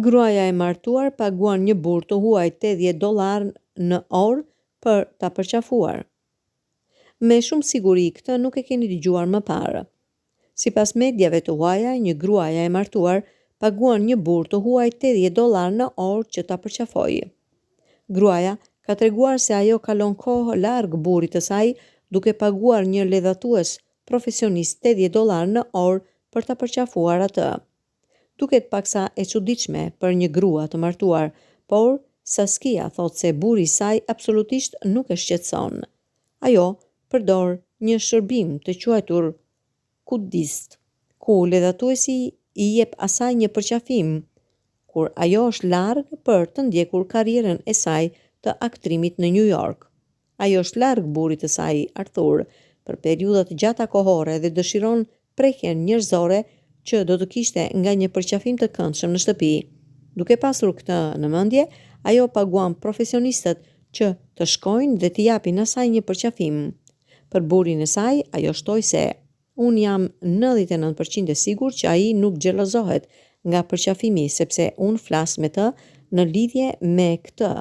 Gruaja e martuar paguan një burr të huaj $80 në orë për ta përqafuar. Me shumë siguri këtë nuk e keni dëgjuar më parë. Sipas mediave të huaja, një gruaja e martuar paguan një burr të huaj $80 në orë që ta përqafojë. Gruaja ka treguar se ajo kalon kohë larg burrit të saj duke paguar një ledhatues profesionist $80 në orë për ta përqafuar atë. Duket paksa e çuditshme për një grua të martuar, por Saskia thot se burri i saj absolutisht nuk e shqetëson. Ajo përdor një shërbim të quajtur kudist, ku ledhatuesi i jep asaj një përqafim, kur ajo është larg për të ndjekur karrierën e saj të aktrimit në New York. Ajo është larg burrit të saj, Arthur, për periudha të gjata kohore dhe dëshiron prekjen njerëzore që do të kishte nga një përqafim të këndshëm në shtëpi. Duke pasur këtë në mendje, ajo paguan profesionistët që të shkojnë dhe t'i japin asaj një përqafim. Për burrin e saj, ajo shtoi se unë jam 99% e sigurt që ai nuk xhelozohet nga përqafimi sepse unë flas me të në lidhje me këtë.